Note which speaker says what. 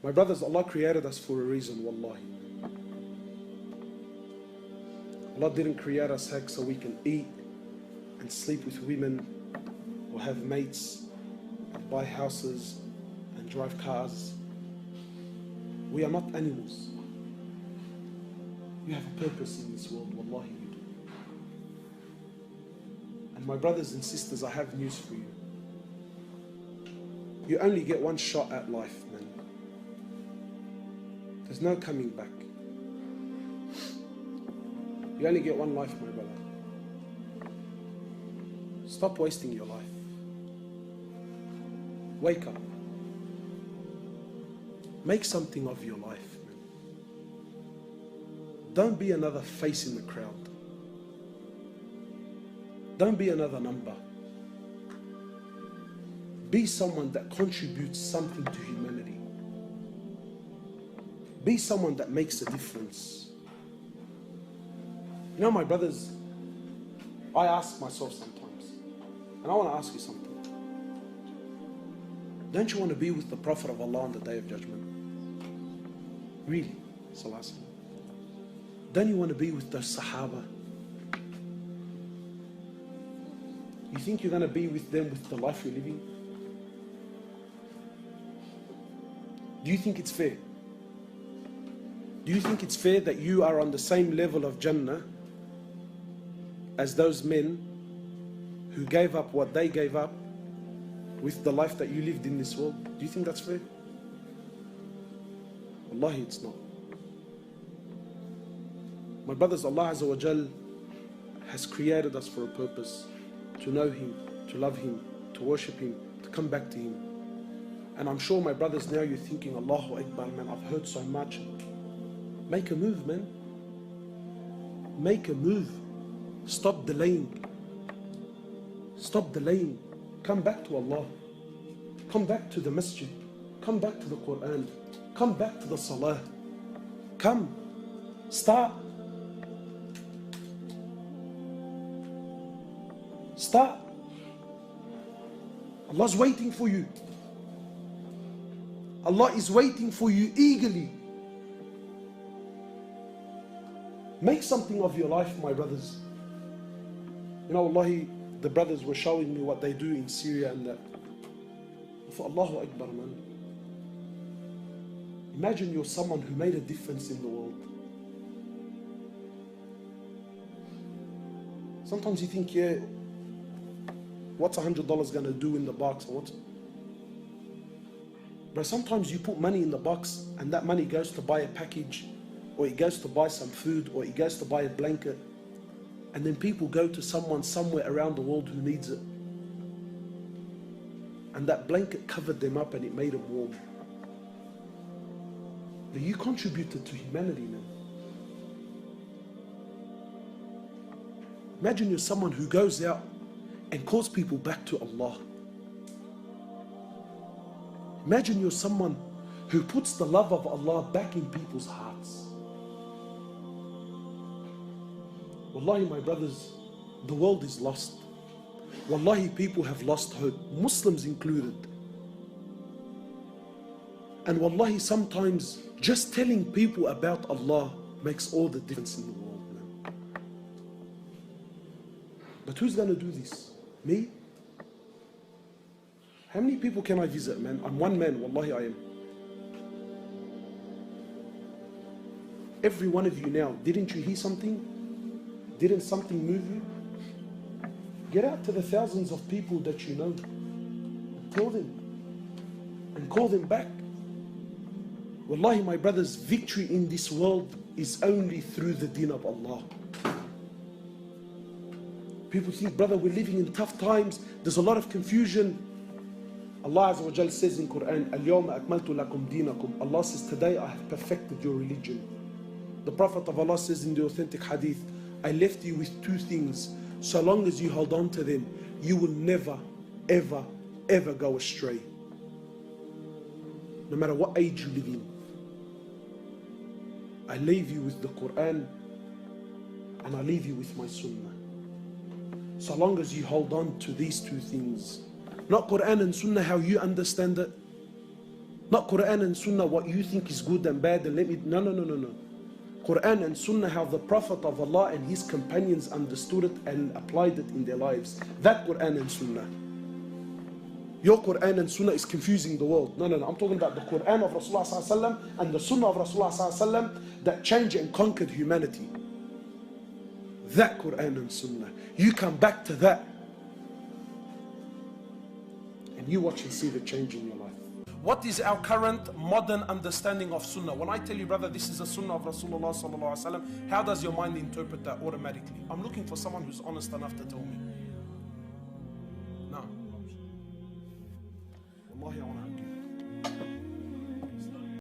Speaker 1: My brothers, Allah created us for a reason, wallahi. Allah didn't create us heck so we can eat and sleep with women or have mates and buy houses and drive cars. We are not animals. You have a purpose in this world, wallahi you do. And my brothers and sisters, I have news for you. You only get one shot at life, man. There's no coming back. You only get one life, my brother. Stop wasting your life. Wake up. Make something of your life, man. Don't be another face in the crowd. Don't be another number. Be someone that contributes something to humanity. Be someone that makes a difference. You know, my brothers, I ask myself sometimes, and I want to ask you something. Don't you want to be with the Prophet of Allah on the Day of Judgment? Really? Sallallahu. Don't you want to be with the Sahaba? You think you're going to be with them with the life you're living? Do you think it's fair? Do you think it's fair that you are on the same level of Jannah as those men who gave up what they gave up with the life that you lived in this world? Do you think that's fair? Wallahi, it's not. My brothers, Allah Azza wa Jal has created us for a purpose, to know Him, to love Him, to worship Him, to come back to Him. And I'm sure, my brothers, now you're thinking, Allahu Akbar, man, I've heard so much. Make a move, man. Make a move. Stop delaying. Stop delaying. Come back to Allah. Come back to the masjid. Come back to the Quran. Come back to the salah. Come. Start. Start. Allah's waiting for you. Allah is waiting for you eagerly. Make something of your life, my brothers. You know, Wallahi, the brothers were showing me what they do in Syria and that. I thought, Allahu Akbar, man. Imagine you're someone who made a difference in the world. Sometimes you think, yeah, what's $100 going to do in the box? Or what? But sometimes you put money in the box and that money goes to buy a package, or it goes to buy some food, or it goes to buy a blanket. And then people go to someone somewhere around the world who needs it. And that blanket covered them up and it made them warm. But you contributed to humanity, man. Imagine you're someone who goes out and calls people back to Allah. Imagine you're someone who puts the love of Allah back in people's hearts. Wallahi, my brothers, the world is lost. Wallahi, people have lost hope, Muslims included. And wallahi, sometimes just telling people about Allah makes all the difference in the world, man. But who's going to do this? Me? How many people can I visit, man? I'm one man, wallahi I am. Every one of you now, didn't you hear something? Didn't something move you? Get out to the thousands of people that you know and tell them and call them back. Wallahi, my brothers, victory in this world is only through the deen of Allah. People think, brother, we're living in tough times. There's a lot of confusion. Allah Azza wa Jal says in Quran, Al-Yawma akmaltu lakum dinakum. Allah says, today I have perfected your religion. The Prophet of Allah says in the authentic hadith, I left you with two things. So long as you hold on to them, you will never, ever, ever go astray. No matter what age you live in. I leave you with the Quran and I leave you with my Sunnah. So long as you hold on to these two things. Not Quran and Sunnah how you understand it. Not Quran and Sunnah, what you think is good and bad, and let me, no, no, no, no, no. Quran and Sunnah, how the Prophet of Allah and his companions understood it and applied it in their lives. That Quran and Sunnah. Your Quran and Sunnah is confusing the world. No, no, no. I'm talking about the Quran of Rasulullah ﷺ and the Sunnah of Rasulullah ﷺ that changed and conquered humanity. That Quran and Sunnah. You come back to that and you watch and see the change in your life. What is our current modern understanding of Sunnah? When I tell you, brother, this is a Sunnah of Rasulullah ﷺ, how does your mind interpret that automatically? I'm looking for someone who's honest enough to tell me.